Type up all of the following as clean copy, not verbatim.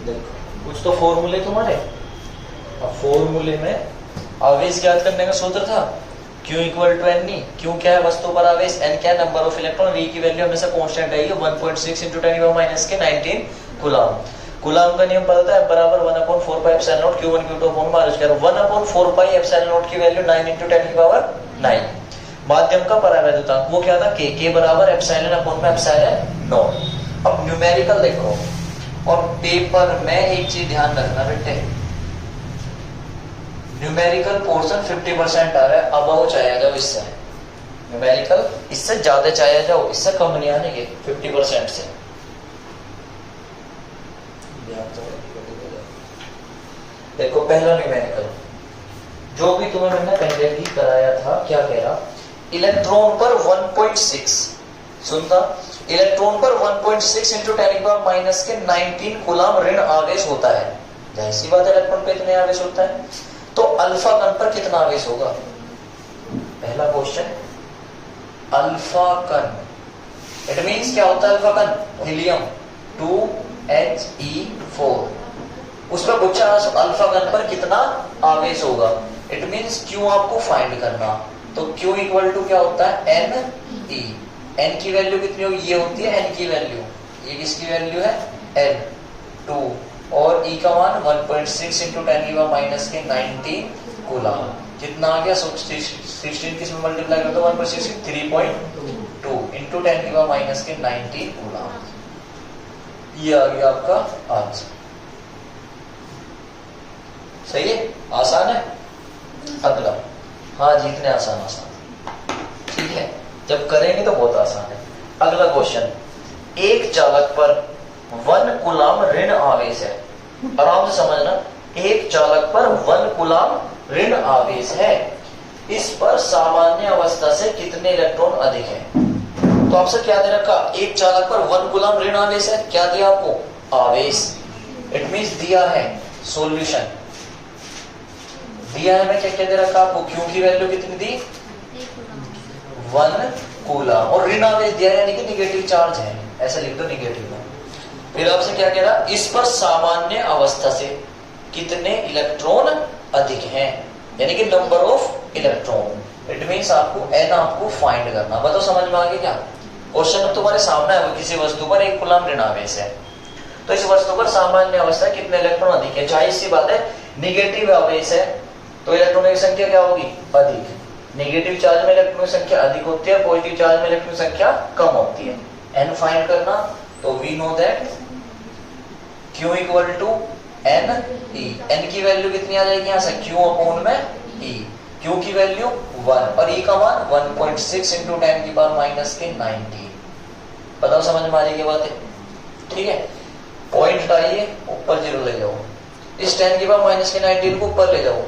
देखो कुछ तो फॉर्मूले तुम्हारे, अब फॉर्मूले में आवेश ज्ञात करने का सूत्र था Q equal to n. Q क्या है? वस्तु पर आवेश, एन क्या है? नंबर ऑफ इलेक्ट्रॉन, V की वैल्यू हमेशा कांस्टेंट है 1.6 × 10⁻⁻⁻⁹ कूलम। कूलम का नियम पता है बराबर 1/4 pi epsilon not Q1 Q2 upon minus कर 1/4 पाई एप्सिलॉन नॉट की वैल्यू 9 × 10⁹ माध्यम का परावैद्युतांक वो क्या था? K बराबर एप्सिलॉन अपॉन में एप्सिलॉन नॉट। अब न्यूमेरिकल देखो, और पेपर में एक चीज ध्यान रखना बेटे, न्यूमेरिकल पोर्शन 50% आ रहा है, अब चाहे आ जाओ इससे, न्यूमेरिकल इससे ज्यादा चाहे आ जाओ, इससे कम नहीं आने के 50% से। देखो पहला न्यूमेरिकल जो भी तुम्हें मैंने पहले भी कराया था, क्या कह रहा? इलेक्ट्रॉन पर 1.6 सुनता, इलेक्ट्रॉन पर 1.6 × 10⁻⁻⁻19 कूलम ऋण आवेश होता है। जाहिर सी बात है इलेक्ट्रॉन पे इतने आवेश होता है, तो अल्फा कण पर कितना आवेश होगा? पहला क्वेश्चन, अल्फा कण इट मींस क्या होता है? अल्फा कण हीलियम 2He4, उस पर पूछा अल्फा कण पर कितना आवेश होगा। इट मींस Q आपको फाइंड करना, तो Q इक्वल टू क्या होता है? Ne। n की वैल्यू कितनी होगी? ये होती है n की वैल्यू, ये किसकी वैल्यू है? n2, और E का मान 1.6 × 10⁻⁻⁻19 कूलम। कितना आ गया? 16 किसमें मल्टीप्लाई कर दो? 1.6 3.2 × 10⁻⁻⁻19 कूलम। ये आ गया आपका आंसर। सही है? आसान है। अगला, हाँ जितने आसान ठीक है, जब करेंगे तो बहुत आसान है। अगला क्वेश्चन, एक चालक पर 1 कूलम ऋण आवेश है। आराम से समझना, एक चालक पर 1 कूलम ऋण आवेश है, इस पर सामान्य अवस्था से कितने इलेक्ट्रॉन अधिक हैं? तो आपसे क्या दे रखा? एक चालक पर 1 कूलम ऋण आवेश है। क्या दिया आपको? आवेश। इट मींस दिया है सॉल्यूशन, दिया है मैं क्या दे रखा आपको? Q की वैल्यू कितनी दी? 1 कूलम, और ऋण आवेश दिया है यानी कि निगेटिव चार्ज है, ऐसा लिख दो निगेटिव में। फिर आपसे क्या कह रहा? इस पर सामान्य अवस्था से कितने इलेक्ट्रॉन अधिक हैं, यानी कि number of electron. It means आपको n आपको फाइंड करना। बताओ समझ में आ गया क्या? क्वेश्चन अब तुम्हारे सामने है, किसी वस्तु पर 1 कूलम ऋण आवेश है, तो इस वस्तु पर सामान्य अवस्था कितने इलेक्ट्रॉन अधिक है? जाहिर सी बात है निगेटिव आवेश है, तो इलेक्ट्रॉनों की संख्या क्या होगी? अधिक। नेगेटिव चार्ज में इलेक्ट्रॉनों की संख्या अधिक होती है, पॉजिटिव चार्ज में इलेक्ट्रॉनों की संख्या कम होती है। n फाइंड करना, तो we know that Q equal to Ne। n की वैल्यू कितनी आ जाएगी यहाँ से? Q अपॉन में E। Q की वैल्यू 1 और E का मान 1.6 × 10⁻⁻⁻19। बताओ समझ में आ रही है बातें? ठीक है, पॉइंट हटाइए, ऊपर 0 ले जाओ, इस 10⁻⁻⁻19 को ऊपर ले जाओ।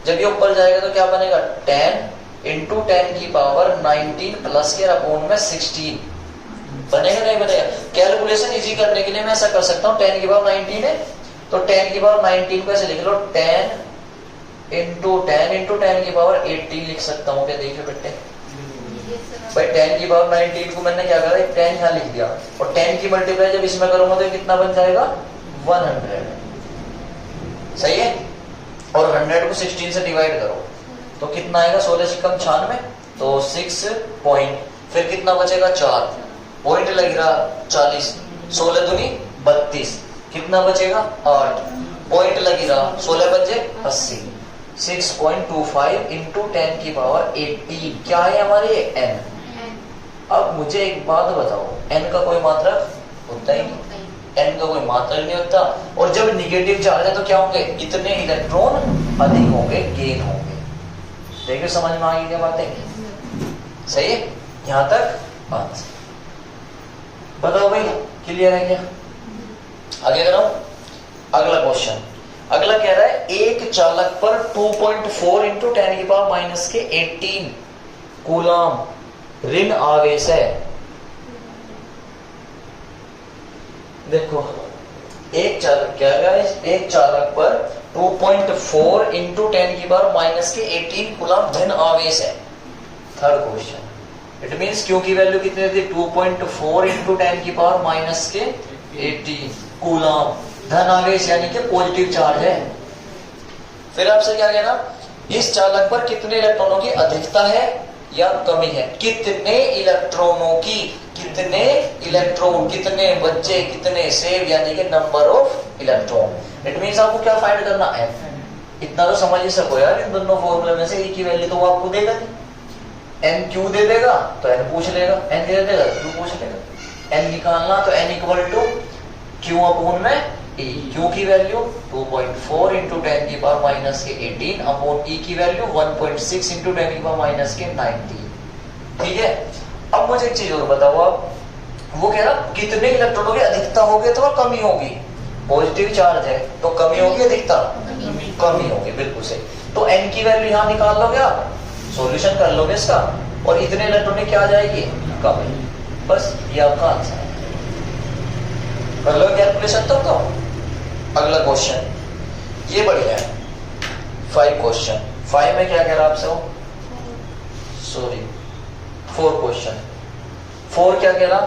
जब ये ऊपर जाएगा तो क्या बनेगा? 10 × 10⁻19 प्लस के अपॉन में 16 बनेगा नहीं बनेगा? कैलकुलेशन इजी करने के लिए मैं ऐसा कर सकता हूँ, 10⁻19 है तो 10⁻19 को ऐसे लिख लो 10 × 10⁻18 लिख सकता हूँ। क्या देखिए बेटे भाई, 10⁻19 को मैंने क्या करा? 10 यहाँ लिख दिया, और 10 की मल्टीप्लाई जब इसमें करूंगा तो कितना बन जाएगा? 100। सही है, और 100 को 16 से डिवाइड करो तो कितना आएगा? 16 से कम 96, तो 6 पॉइंट, फिर कितना बचेगा? 4 पॉइंट लग रहा 40, 16 दूनी 32, कितना बचेगा? 8 पॉइंट लग रहा, 16 बचे 80, 6.25 × 10⁻18 क्या है हमारे? n। अब मुझे एक बात बताओ, n का कोई मात्रक होता ही नहीं, n का कोई मात्रक नहीं होता, और जब निगेटिव चार्ज है तो क्या होंगे? इतने इलेक्ट्रॉन अधिक होंगे, गेन होंगे। देखिए समझ में आ गई क्या बातें? सही है, यहां तक आंसर। बताओ भाई, क्लियर है क्या? आगे कराऊं? अगला क्वेश्चन, अगला कह रहा है एक चालक पर 2.4 × 10⁻⁻18 कूलम ऋण आवेश है। देखो एक चालक क्या है? एक चालक पर 2.4 × 10⁻⁻18 कूलम ऋण आवेश है। Third question, it means Q की वैल्यू कितनी थी? 2.4 × 10⁻⁻18 18 कूलम, धन आवेश यानी कि पॉजिटिव चार्ज है। फिर आपसे क्या कहना, इस चालक पर कितने इलेक्ट्रॉनों की अधिकता है या कमी है, कितने इलेक्ट्रॉनों की, कितने इलेक्ट्रॉन, कितने बच्चे, कितने सेव यानी कि number of electron. It means आपको क्या फाइंड करना है, इतना तो समझ ही सको यार, इन दोनों फॉर्मूले में से एक की वैल्यू तो वो आपको देगा नहीं। एन क्यू दे देगा तो एन पूछ लेगा, एन दे देगा तो क्यू पूछ लेगा। एन निकालना तो n equal to Q upon में ई, क्यू की वैल्यू 2.4 इंटू 10 की पावर माइनस के 18 अपॉन ई की वैल्यू 1.6 इंटू 10 की पावर माइनस के 19। ठीक है, अब मुझे एक चीज और बताओ आप, वो कह रहा कितने इलेक्ट्रॉनों की अधिकता होगी अथवा कमी होगी, पॉजिटिव चार्ज है तो कमी होगी अधिकता, कमी होगी, बिल्कुल सही। तो एन की वैल्यू यहां निकाल लोगे आप, सॉल्यूशन कर लोगे इसका, और इतने इलेक्ट्रॉन क्या आ जाएगी, कमी। बस ये आपका आंसर है, कर लो कैलकुलेशन तब तो। अगला क्वेश्चन, ये बढ़िया है, 5 क्वेश्चन। 5 में क्या कह रहा आपसे, वो सॉरी 4 क्वेश्चन। 4 क्या कह रहा,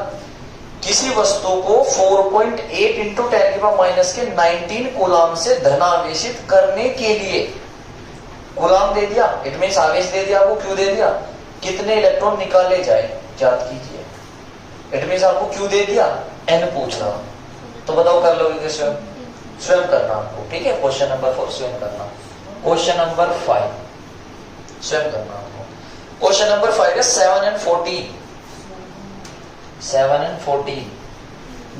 किसी वस्तु को 4.8 इंटू 10 की पावर माइनस के 19 कूलम से धनावेशित करने के लिए, कूलम दे दिया, इट मींस आवेश दे दिया आपको, क्यू दे दिया, कितने इलेक्ट्रॉन निकाले जाए ज्ञात कीजिए। इट मींस आपको क्यू दे दिया, एन पूछ रहा, तो बताओ कर लोगे स्वयं, स्वयं करना आपको। ठीक है, क्वेश्चन नंबर 4 स्वयं करना। क्वेश्चन नंबर 5 स्वयं करना आपको। क्वेश्चन नंबर 5 है 7 and 14। 7 and 14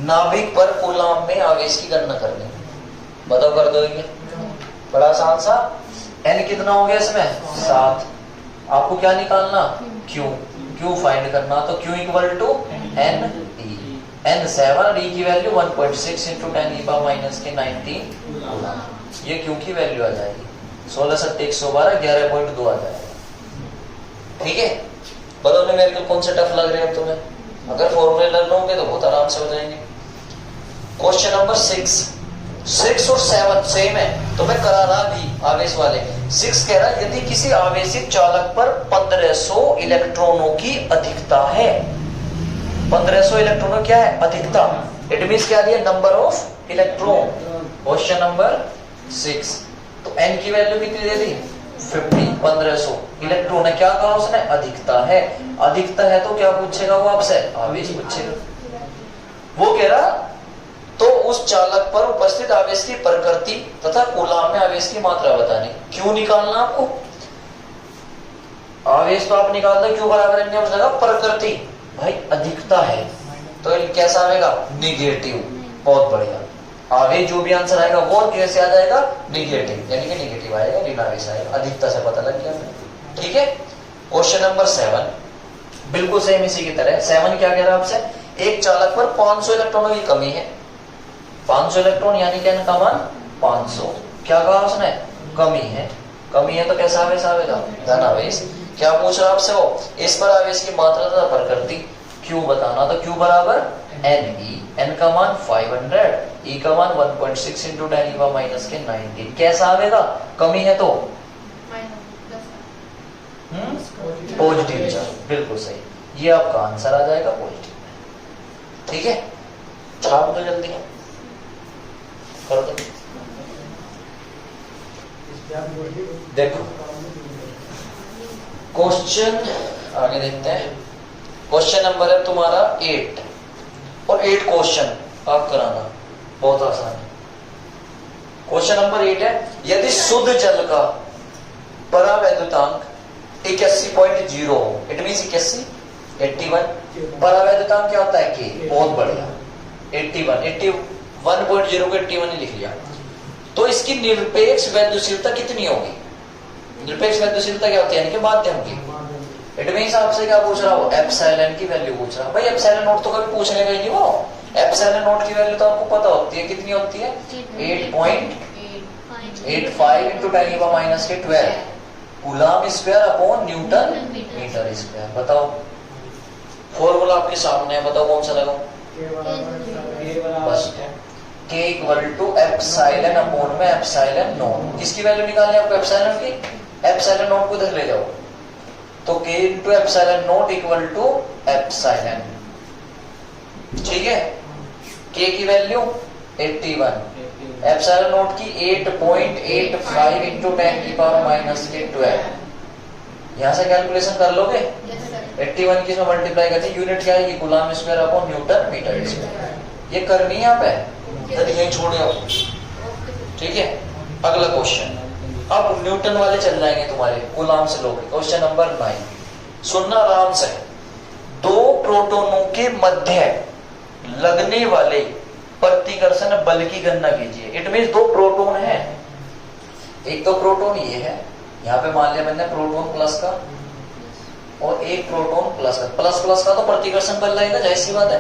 नाभिक पर कूलम में आवेश की गणना करनी, बताओ कर दोगे, बड़ा आसान सा। एन कितना हो गया इसमें, 7, आपको क्या निकालना, क्यू, क्यू फाइंड करना, तो Q equal to n E, n 7 और ई की वैल्यू 1.6 इंटू 10 की पावर माइनस के 19, ये क्यू की वैल्यू आ जाएगी 16 सट्टे 112, 11.2 आ जाएगा। ठीक है, बताओ ने मेरे को कौन से टफ लग रहे हैं तुम्हें, अगर फॉर्मूले लग लोगे तो बहुत आराम से हो जाएंगे। क्वेश्चन नंबर 6 और 7 सेम है, तो मैं करा रहा भी आवेश वाले। 6 कह रहा यदि किसी आवेशित चालक पर 1500 इलेक्ट्रॉनों की अधिकता है, 1500 इलेक्ट्रॉनों क्या है, अधिकता, इट मींस क्या दिया, number of electron. Question number 6, तो एन की वैल्यू कितनी दे दी, 50, 1500 इलेक्ट्रॉन है, क्या कहा उसने, अधिकता है। अधिकता है तो क्या पूछेगा वो आपसे, आवेश पूछेगा। वो कह रहा तो उस चालक पर उपस्थित आवेश की प्रकृति तथा कूलम में आवेश की मात्रा बतानी। क्यों निकालना आपको, आवेश तो आप निकाल दो, क्यों बराबर है हो जाएगा प्रकृति, भाई अधिकता है तो कैसा आएगा, निगेटिव। बहुत बढ़िया, आवेश जो भी आंसर आएगा वो कैसे आ जाएगा, निगेटिव, यानी कि निगेटिव आएगा, ऋण आवेश आएगा, अधिकता से पता लग गया। ठीक है, क्वेश्चन नंबर 7 बिल्कुल सेम इसी की तरह। 7 क्या कह रहा है आपसे, एक चालक पर 500 इलेक्ट्रॉनों की कमी है, 500 इलेक्ट्रॉन यानी कि n का मान 500, क्या कहा उसने, कमी है। कमी है तो कैसा आवेश आएगा, धन आवेश। क्या पूछ रहा आपसे वो, इस पर आवेश की मात्रा तथा प्रकृति क्यू बताना, तो क्यू बराबर एन ई, एन का मान 500, ई का मान 1.6 इंटू 10 की पावर माइनस के 19, कैसा आवेगा, कमी है तो पॉजिटिव चार्ज, बिल्कुल सही, ये आपका आंसर आ जाएगा पॉजिटिव में। ठीक है, छाप दो जल्दी, कर दो। देखो क्वेश्चन आगे देखते हैं। क्वेश्चन नंबर है तुम्हारा 8 और 8 क्वेश्चन आप कराना, बहुत आसान है। क्वेश्चन नंबर 8 है, यदि शुद्ध जल का परावैद्युतांक 81.0 हो, इट मींस 81, परावैद्युतांक क्या होता है, के, बहुत बढ़िया, 81.0 को 81 ही लिख लिया, तो इसकी निरपेक्ष वैद्युशीलता कितनी होगी। निरपेक्ष वैद्युशीलता क्या होती है, यानी कि माध्यम की। इट मींस आपसे क्या पूछ रहा हो, एप्सिलॉन की वैल्यू पूछ रहा है। भाई एप्सिलॉन नॉट तो कभी पूछने का ही नहीं, वो एप्सिलॉन नॉट की वैल्यू तो आपको पता होती है, कितनी होती है, 8.85 इंटू 10 की पावर माइनस के 12 coulomb square upon newton metre square. बताओ फॉर्मूला आपके सामने है, बताओ कौन सा लगाओ, बस K equal to epsilon upon में एप्सिलॉन नॉट। किसकी वैल्यू निकालनी है आपको, एप्सिलॉन की, एप्सिलॉन नॉट को इधर ले जाओ, तो K into epsilon naught equal to epsilon. ठीक है, के की वैल्यू 81, एप्सिलॉन नॉट की 8.85 इंटू 10 की पावर माइनस के 12। यहां से कैलकुलेशन कर लोगे। 81 की इसमें मल्टीप्लाई करते यूनिट क्या है, coulomb square upon newton metre square. ये करनी है यहाँ पे, यही छोड़ दो। ठीक है, अगला क्वेश्चन। अब न्यूटन वाले चल जाएंगे तुम्हारे, कूलम से लोगे। क्वेश्चन नंबर 9, सुनना आराम से। दो प्रोटोनों के मध्य लगने वाले प्रतिकर्षण बल की गणना कीजिए। इट मीन दो प्रोटोन है, एक तो प्रोटोन ये है, यहाँ पे मान लिया मैंने प्रोटोन प्लस का और एक प्रोटोन प्लस का। प्लस प्लस का तो प्रतिकर्षण बल लगेगा, जाहिर सी बात है।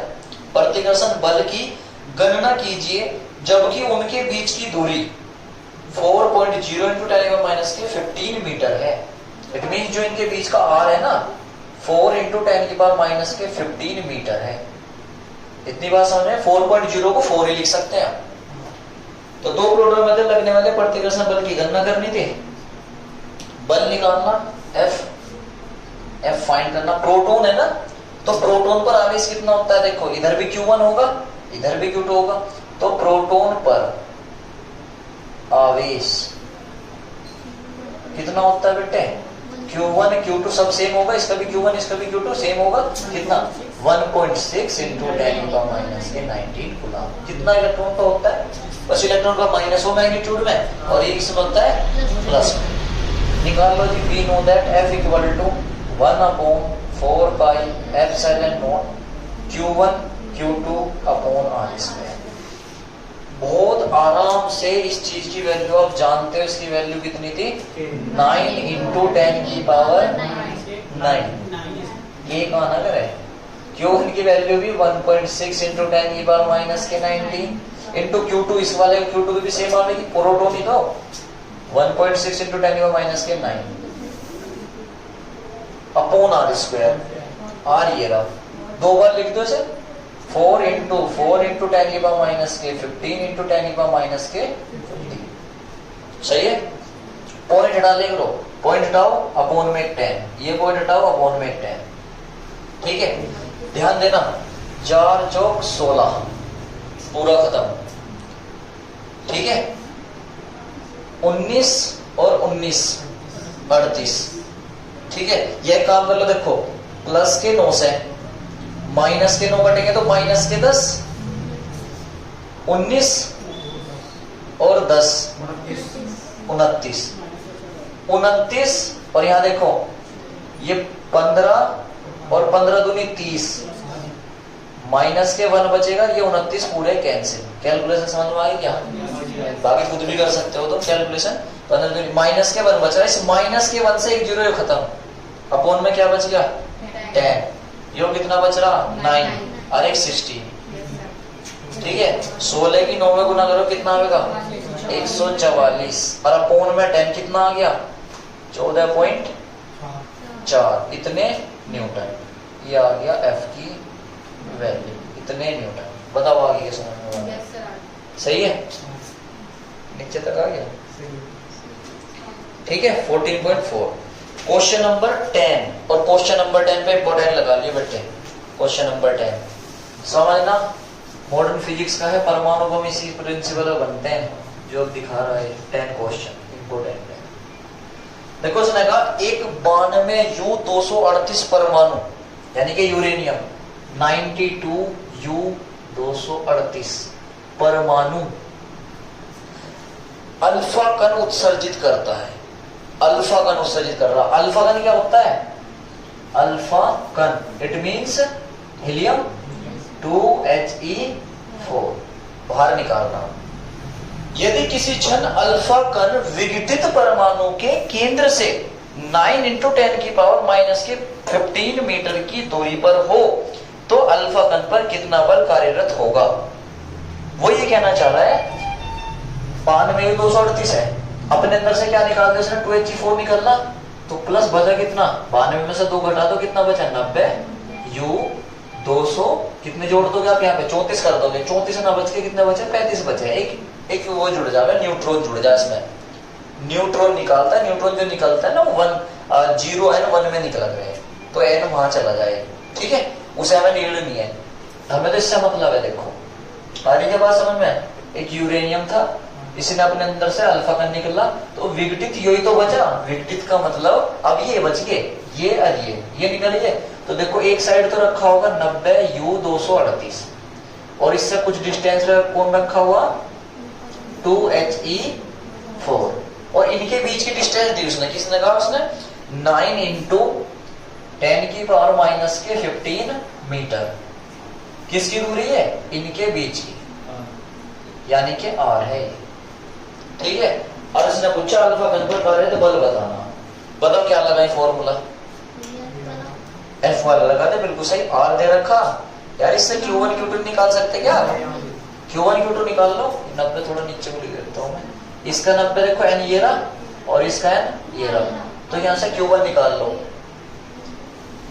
प्रतिकर्षण बल की गणना कीजिए जबकि उनके बीच की दूरी 4.0 इंटू 10 माइनस के 15 मीटर है। इट मीन जो इनके बीच का आर है ना, 4 इंटू 10 की पावर माइनस के 15 मीटर है। इतनी बात समझ में, 4.0 को 4 ही लिख सकते हैं। तो दो प्रोटोन में लगने वाले प्रतिकर्षण बल की गणना करनी थी, बल निकालना, एफ फाइंड करना। प्रोटोन है ना, तो प्रोटोन पर आवेश कितना होता है, देखो इधर भी Q1 होगा, इधर भी Q2 होगा। तो प्रोटोन पर आवेश कितना होता है बेटे, Q1 Q2 सब सेम होगा, इसका भी Q1 इसका भी Q2 सेम होगा। कितना, 1.6 इंटू 10 माइनस के 19 कूलम। कितना इलेक्ट्रॉन का होता है, बस इलेक्ट्रॉन का माइनस हो मैग्नीट्यूड में और ये किसमें होता है, प्लस में। निकाल लो जी, we know that F equal to 1/4 pi epsilon not Q1 Q2 upon r square. बहुत आराम से इस चीज की वैल्यू आप जानते हो, इसकी वैल्यू कितनी थी, 9 इंटू 10 की पावर 9। ये कहाँ ना करे, क्यों की वैल्यू भी 1.6 इंटू 10 की पावर माइनस के 19 इंटू Q2, इस वाले Q2 भी सेम आएगी, प्रोटोन ही तो 1.6 इंटू 10 की पावर माइनस के 9 अपॉन आर स्क्वायर। आर ये रहा, दो बार लिख दो इसे, 4 इंटू 10 की पावर माइनस के 15 इंटू 10 की पावर माइनस के 15। सही है, पॉइंट हटा ले लो, पॉइंट हटाओ अपॉन में 10, ये पॉइंट हटाओ अपॉन में 10। ठीक है, ध्यान देना, 4 चौक 16 पूरा खत्म। ठीक है, 19 और 19 38। ठीक है, यह काम कर लो, देखो प्लस के 9 से माइनस के 9 कटेंगे तो माइनस के 10, 19 और 10 29, 29 और यहां देखो ये 15 और 15 दूनी 30, माइनस के 1 बचेगा, ये 29 पूरे कैंसिल। कैलकुलेशन समझ में आई क्या, बाकी खुद भी कर सकते हो तो कैलकुलेशन। 15 माइनस के 1 बच रहा है, इस माइनस के 1 से एक जीरो खत्म, अपॉन में क्या बच गया 10, यो कितना बच रहा 9 और एक 16। ठीक है, 16 की 9 में गुना करो कितना आएगा 144 और अपॉन में 10 कितना आ गया 14.4, इतने न्यूटन। ये आ गया एफ की वैल्यू, इतने न्यूटन। बताओ आगे क्या समझ में? सही है, नीचे तक आ गया। ठीक है, 14.4। क्वेश्चन नंबर 10, और क्वेश्चन नंबर 10 पे इंपॉर्टेंट लगा लिए बेटे। क्वेश्चन नंबर 10 समझना, मॉडर्न फिजिक्स का है, परमाणु बम इसी प्रिंसिपल बनते हैं जो दिखा रहा है। 10 क्वेश्चन इंपॉर्टेंट है। देखो सुनेगा, एक 92 U238 परमाणु यानी कि यूरेनियम 92 U238 परमाणु अल्फा कण उत्सर्जित करता है। अल्फा कण उत्सर्जित कर रहा। अल्फा कण क्या होता है, अल्फा कण इट मींस हीलियम 2He4 बाहर निकालना। यदि किसी क्षण अल्फा कण विघटित परमाणु के केंद्र से 9 इंटू 10 की पावर माइनस के 15 मीटर की दूरी पर हो तो अल्फा कण पर कितना बल कार्यरत होगा। वो ये कहना चाह रहा है 92 238 है, अपने अंदर से क्या निकालते हैं उसने 2He4 निकलना, तो प्लस बचा कितना 92 में से 2 घटा दो कितना बचा 90 U200 कितने जोड़ दोगे आप यहाँ पे 34 कर दोगे, 34 ना बच के कितने बचे 35 बचे। एक वो जुड़ जाएगा, न्यूट्रॉन जुड़ जाए इसमें। न्यूट्रॉन निकालता है, न्यूट्रॉन जो निकलता है ना वो 0 है ना 1 में निकल गए, तो n वहां चला जाए। ठीक है, उसे हमें नीड नहीं है, हमें तो इससे मतलब है। देखो आ रही है बात समझ में? एक यूरेनियम था, इसने अपने अंदर से अल्फा कण निकला, तो विघटित यही तो बचा। विघटित का मतलब अब ये बच गए, ये और ये निकल गए। तो देखो एक साइड तो रखा होगा 90U238 और इससे कुछ डिस्टेंस कौन रखा हुआ 2He4 और इनके बीच की डिस्टेंस दी उसने, किसने कहा उसने 9 × 10⁻⁻15 मीटर। किसकी दूरी है? इनके बीच की, यानी कि R है, ठीक है। और इसने पूछा अल्फा कण पर कार्य तो बल बताना, बताओ क्या लगाए फॉर्मूला? F वाला लगा दे, बिल्कुल सही। R दे रखा यार, इससे Q1 Q2 निकाल सकते क्या? Q1 Q2 निकाल लो। 90 थोड़ा नीचे को लिख देता हूं मैं, इसका 90 देखो n ये रहा और इसका n ये रहा, तो यहां से Q1 निकाल लो,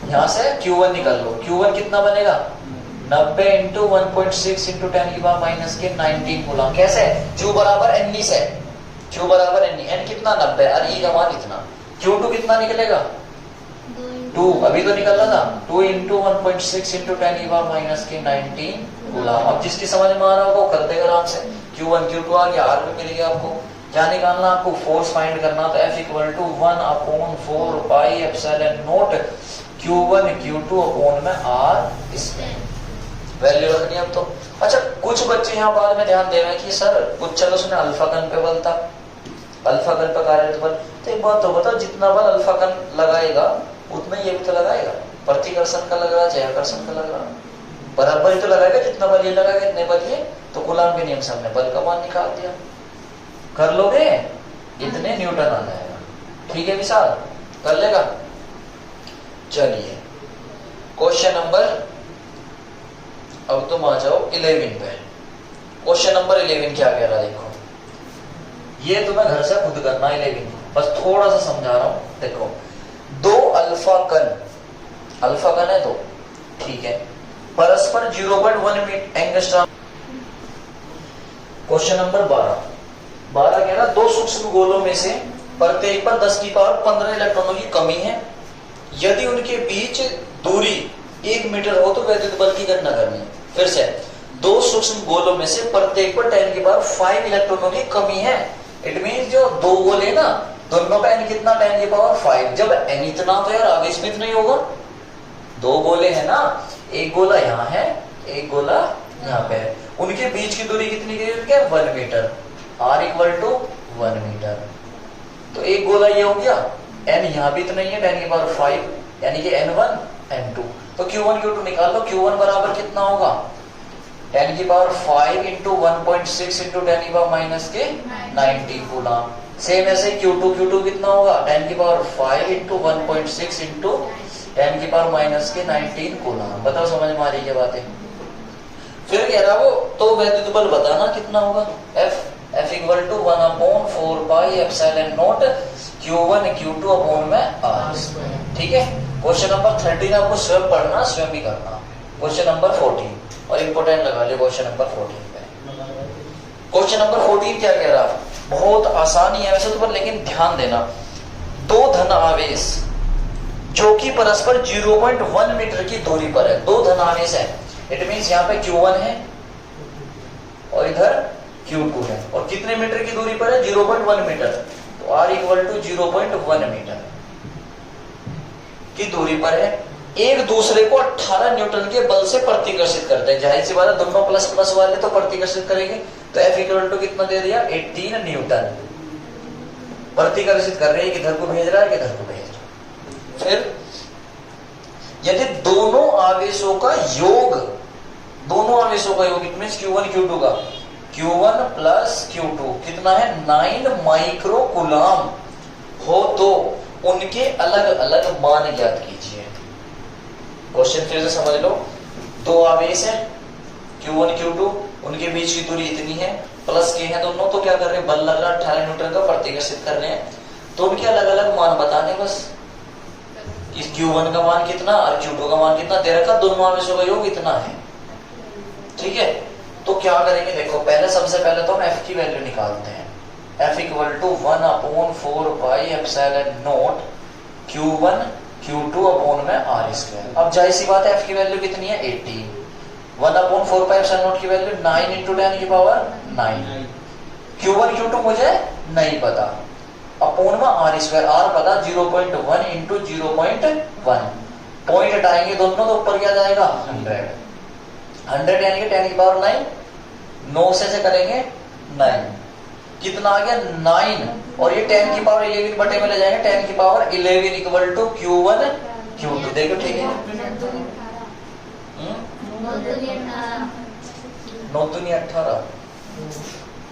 यहां से Q1 निकाल लो। Q1 कितना बनेगा 90 × 1.6 × 10⁻⁻19 कूलम। कैसे? Q बराबर n से, Q बराबर n कितना 90 और E का मान इतना। Q2 कितना निकलेगा 2, अभी तो निकल रहा था 2 × 1.6 × 10⁻⁻19 कूलम। अब जिसकी समझ में आ रहा होगा वो कर देगा आराम से। Q1 Q2 आ गया, R भी मिल गया आपको। क्या निकालना आपको? फोर्स फाइंड करना, तो F = 1/4πε0 Q1 Q2 अपॉन में R इसमें वैल्यू रखनी है अब तो। अच्छा कुछ बच्चे यहाँ बाद में ध्यान दे रहे हैं कि सर कुछ चलो उसने अल्फा कण पे बल था, अल्फा कण पे कार्यरत बल, तो एक बात तो बताओ जितना बल अल्फा कण लगाएगा उतना ये भी तो लगाएगा, प्रतिकर्षण का लग रहा चाहे आकर्षण का लग रहा, बराबर ही तो लगाएगा। जितना बल ये लगाएगा इतने बल ये, तो कूलॉम के नियम से हमने बल का मान निकाल दिया। कर लोगे? इतने न्यूटन आ जाएगा। ठीक है विशाल, कर लेगा? चलिए क्वेश्चन नंबर, अब तुम आ जाओ 11 पे। क्वेश्चन नंबर 11 क्या कह रहा है देखो, ये तुम्हें घर से खुद करना है 11, बस थोड़ा सा समझा रहा हूं। देखो दो अल्फा कण है दो, ठीक है, परस्पर 0.1 मीटर एंगस्ट्रॉम। क्वेश्चन नंबर 12 कह रहा दो सूक्ष्म गोलों में से प्रत्येक पर 10⁻15 इलेक्ट्रॉनों की कमी है। यदि उनके बीच दूरी 1 मीटर हो तो वैद्युत बल की गणना करनी है। फिर से, दो सूक्ष्म गोलों में से प्रत्येक पर 10⁵ इलेक्ट्रॉनों की कमी है। इट मीन जो दो गोले ना, दोनों का n कितना 10⁵। जब n इतना तो यार आवेश में नहीं होगा। दो गोले हैं ना, एक गोला यहाँ है, एक गोला यहाँ पे है, उनके बीच की दूरी कितनी है 1 मीटर। R = 1 metre. तो एक गोला ये हो गया, n यहाँ भी तो नहीं है 10⁵, यानी कि n1 n2। तो Q1 Q2 निकाल लो। Q1 बराबर कितना होगा 10⁵ × 1.6 × 10⁻⁻19 कूलम। सेम ऐसे Q2 कितना होगा 10⁵ × 1.6 × 10⁻⁻19 कूलम। बताओ समझ में आ रही है बातें? फिर कह रहा वो तो वैद्युत बल बताना कितना होगा। F = 1/4πε0 Q1 Q2 अपॉन में R। ठीक है। क्वेश्चन नंबर 13 आपको स्वयं पढ़ना, स्वयं भी करना। क्वेश्चन नंबर 14 और इंपोर्टेंट लगा लिया क्वेश्चन नंबर 14 पे। क्वेश्चन नंबर 14 क्या कह रहा, बहुत आसानी है वैसे तो पर, लेकिन ध्यान देना। दो धन आवेश जो कि परस्पर 0.1 मीटर की दूरी पर है, दो धन आवेश है। इट मींस यहाँ पे Q1 है और इधर Q2 है, और कितने मीटर की दूरी पर है 0.1 मीटर। तो R = 0.1 मीटर की दूरी पर है। एक दूसरे को 18 न्यूटन के बल से प्रतिकर्षित करते हैं। जाहिर सी बात है दोनों प्लस प्लस वाले तो प्रतिकर्षित करेंगे। तो F = कितना दे दिया 18 न्यूटन प्रतिकर्षित कर रहे हैं, किधर को भेज रहा है, किधर को भेज रहा है। फिर यदि दोनों आवेशों का योग इट मींस Q1 Q2 का, Q1 + Q2 कितना है 9 माइक्रो कूलम हो तो उनके अलग अलग मान ज्ञात कीजिए। क्वेश्चन फिर से समझ लो। दो आवेश है Q1 Q2, उनके बीच की दूरी इतनी है, प्लस के हैं दोनों, तो क्या कर रहे हैं बल लग रहा 18 न्यूटन का प्रतिकर्षित कर रहे हैं। तो उनके अलग अलग मान बताने बस, इस Q1 का मान कितना और Q2 का मान कितना दे रखा, दोनों आवेशों का योग इतना है। ठीक है। तो क्या करेंगे देखो, पहले सबसे पहले तो हम F की वैल्यू निकालते हैं। F = 1/4πε0 Q1 Q2 अपॉन में R²। अब जाहिर सी बात है F की वैल्यू कितनी है 18। 1/4πε0 की वैल्यू 9 इंटू 10 की पावर 9। Q1 Q2 मुझे नहीं पता, अपोन में आर स्क्वायर, आर पता 0.1 इंटू 0.1, पॉइंट हटाएंगे दोनों तो ऊपर क्या जाएगा 100 यानी कि 10 की पावर 9, 9 से करेंगे 9, कितना आ गया 9, और ये 10 की पावर 11 बटे में ले जाएंगे, 10 की power 11 equal to Q1 Q2। देखो ठीक है, 9 दूनी 18,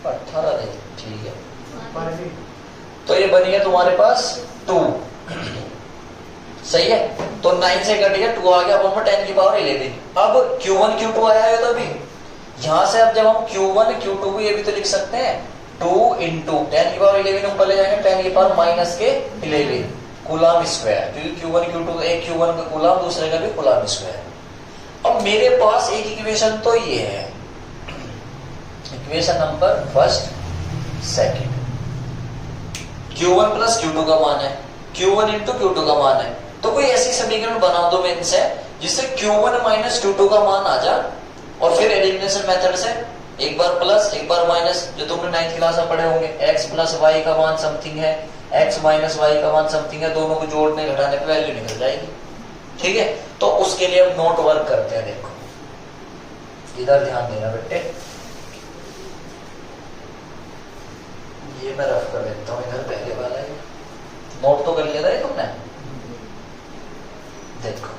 18 नहीं, ठीक है, तो ये बन गया तुम्हारे पास 2, सही है। तो 9 से कट गया 2 आ गया, अब 10 की पावर 11। अब Q1 Q2 आया है, तो अभी यहां से अब जब हम Q1 Q2 को ये भी तो लिख सकते हैं 2 इंटू 10 की पावर 11 ऊपर ले जाएंगे, 10 की पावर माइनस के 11 कूलम स्क्वायर, क्योंकि Q1 Q2 एक Q1 का कूलम, दूसरे का भी कूलम स्क्वायर। अब मेरे पास एक इक्वेशन तो ये है, equation number first second, Q1 plus Q2 का मान है, Q1 इंटू Q2 का मान है, तो कोई ऐसी समीकरण बना दो मेन से जिससे Q1 माइनस Q2 का मान आ जाए, और फिर एलिमिनेशन मेथड से एक बार प्लस एक बार माइनस, जो तुमने 9th क्लास में पढ़े होंगे, x प्लस वाई का मान समथिंग है, x माइनस वाई का मान समथिंग है, दोनों को जोड़ने घटाने पे वैल्यू निकल जाएगी, ठीक है। तो उसके लिए हम नोट वर्क करते हैं, देखो इधर ध्यान देना बेटे, ये मैं रफ कर देता हूं, इधर पहले वाला है, नोट तो कर लिया था तुमने, देखो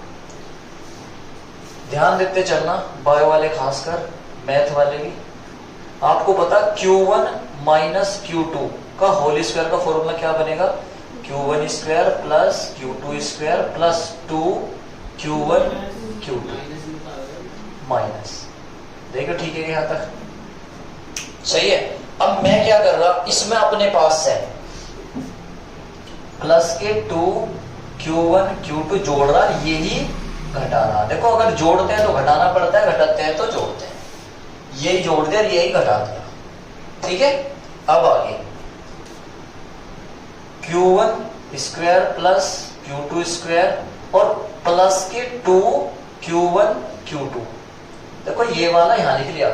ध्यान देते चलना, बायो वाले खासकर, मैथ वाले भी। आपको पता Q1 माइनस Q2 का होल स्क्वायर का फॉर्मूला क्या बनेगा, Q1 square plus Q2 square plus 2 Q1 Q2 minus, देखो ठीक है यहां तक, सही है। अब मैं क्या कर रहा, इसमें अपने पास है प्लस के 2 Q1 Q2 जोड़ रहा, यही घटा रहा। देखो अगर जोड़ते हैं तो घटाना पड़ता है, घटाते हैं तो जोड़ते हैं, यही जोड़ दिया यही घटा दिया, ठीक है। अब आगे Q1 square plus Q2 square और प्लस के 2 Q1 Q2, देखो ये वाला यहां लिख लिया,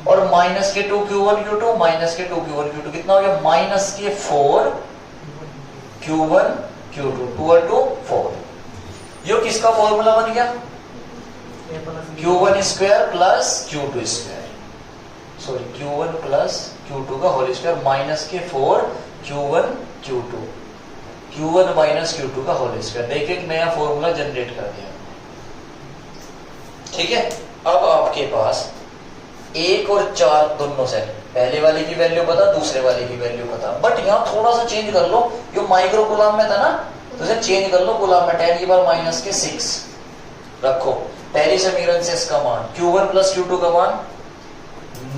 और माइनस के 2 Q1 Q2 माइनस के 2 Q1 Q2 कितना हो गया, माइनस के 4 Q1 Q2, 2 और 2 4, यो किसका फॉर्मूला बन गया, Q1 square plus Q2 square, sorry Q1 plus Q2 का होल स्क्वायर माइनस के 4 Q1 Q2, Q1 minus Q2 का होल स्क्वायर, देखिए एक नया फॉर्मूला जनरेट कर दिया, ठीक है। अब आपके पास 1 और 4 दोनों से, पहले वाले की वैल्यू पता, दूसरे वाले की वैल्यू पता, बट यहाँ थोड़ा सा चेंज कर लो, जो माइक्रो कूलम में था ना, तो इसे चेंज कर लो कूलम में, 10 की पावर माइनस के 6 रखो। पहली समीकरण से इसका मान Q1 प्लस Q2 का मान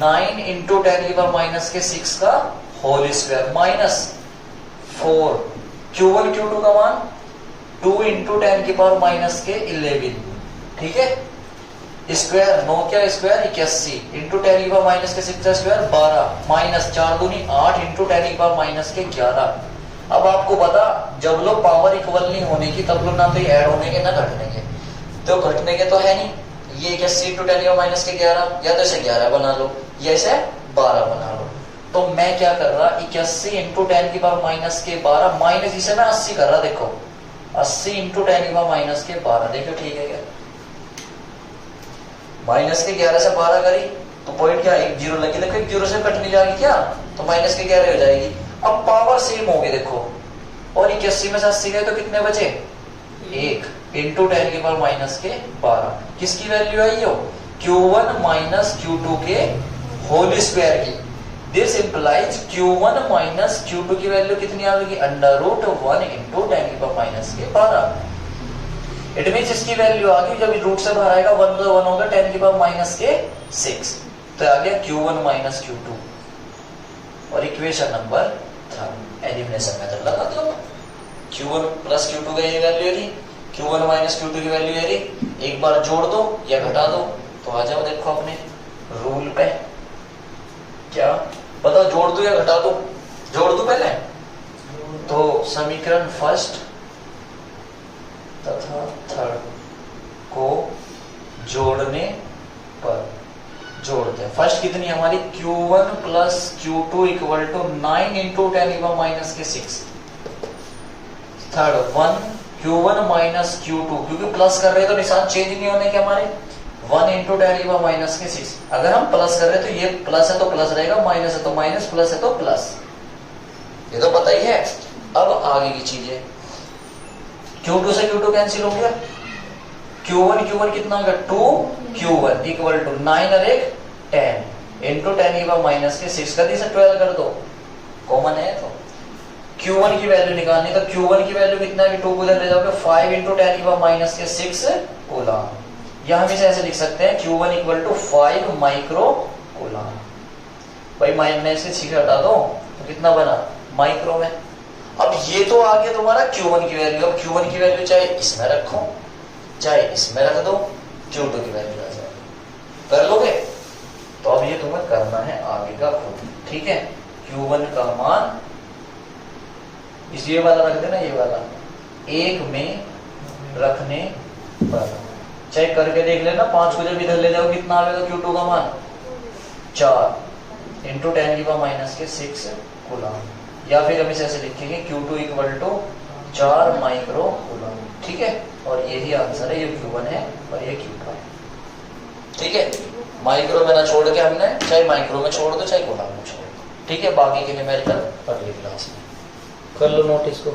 9 इंटू 10 की पावर माइनस के 6 का whole square minus 4 Q1 Q2 का मान 2 इंटू 10 की पावर माइनस के 11, ठीक है। स्क्वायर 9 क्या स्क्वायर 81 इंटू 10 की पावर माइनस के 6 का स्क्वायर 12 माइनस 4 दूनी 8 इंटू 10 की पावर माइनस के 11। अब आपको पता जब लोग पावर इक्वल नहीं होने की, तब लोग ना तो ऐड होने के ना घटने के, तो घटने के तो है नहीं, ये 81 इंटू 10 की पावर माइनस के 11, या तो इसे 11 बना लो या इसे 12 बना लो। तो मैं क्या कर रहा, 81 इंटू 10 की पावर माइनस के 12 माइनस इसे मैं 80 कर रहा, देखो 80 इंटू 10 की पावर माइनस के 12, देखो ठीक है क्या, माइनस के 11 से 12 करी तो पॉइंट क्या, एक जीरो लगी, देखो एक जीरो से कट नहीं जाएगी क्या, तो माइनस के 11 हो जाएगी। अब पावर सेम होगी देखो, और 81 में से 80 गए तो कितने बचे, 1 इंटू 10 की पावर माइनस के 12, किसकी वैल्यू आई हो, Q1 माइनस Q2 के होल स्क्वायर की। This implies Q1 minus Q2 की वैल्यू कितनी आ जाएगी, √1 इंटू 10 की पावर माइनस के 12। इट मीन्स इसकी वैल्यू आ गई, जब रूट से बाहर आएगा 1 तो 1 होगा, 10 की पावर माइनस के 6, तो आ गया Q1 माइनस Q2। और इक्वेशन नंबर 3 एलिमिनेशन मेथड लगा दो, Q1 प्लस Q2 का ये वैल्यू है, Q1 माइनस Q2 की वैल्यू है, एक बार जोड़ दो या घटा दो, तो आ जाओ देखो अपने रूल पे, क्या बताओ जोड़ दो या घटा दो, जोड़ दो पहले, तो समीकरण फर्स्ट तथा थर्ड को जोड़ने पर जोड़ते हैं। फर्स्ट कितनी हमारी Q1 plus Q2 equal to 9 into 10⁻⁶। Third 1 Q1 minus Q2, क्योंकि प्लस कर रहे हैं तो निशान चेंज नहीं होने के हमारे, 1 इंटू 10⁻⁶। अगर हम प्लस कर रहे हैं तो ये प्लस है तो प्लस रहेगा, माइनस है तो माइनस, प्लस है तो प्लस, ये तो पता ही है। अब आगे की चीजें, Q2 से Q2 कैंसिल हो गया, Q1 कितना होगा 2Q1 इक्वल टू 9 और 1 10 इंटू 10⁻⁶, गति से 12 कर दो, कॉमन है तो Q1 की वैल्यू निकालनी, तो Q1 की वैल्यू कितना है, 2 को उधर ले जाओगे, 5 इंटू 10⁻⁶ कूलम। या हम इसे ऐसे लिख सकते हैं Q1 equal to 5 micro coulomb. भाई माइनस से 6 हटा दो तो कितना बना माइक्रो में। अब ये तो आ गया तुम्हारा Q1 की वैल्यू। अब Q1 की वैल्यू चाहे इसमें रखो चाहे इसमें रख दो, Q2 की वैल्यू आ जाएगी, कर लोगे। तो अब ये तुम्हें करना है आगे का खुद, ठीक है। Q1 का मान इस ये वाला रख देना, ये वाला 1 में रखने पर, चेक करके देख लेना, 5 को जब इधर ले जाओ कितना आएगा Q2 का मान 4 इंटू 10⁻⁶ कूलम। या फिर हम इसे ऐसे लिखेंगे Q2 equal to 4 micro coulomb, ठीक है। और यही आंसर है, ये Q1 है और ये Q2 है, ठीक है। माइक्रो में ना छोड़ के हमने, चाहे माइक्रो में छोड़ दो चाहे कूलम में छोड़ दो, ठीक है। बाकी के न्यूमेरिकल अगली क्लास में कर लो नोट इसको।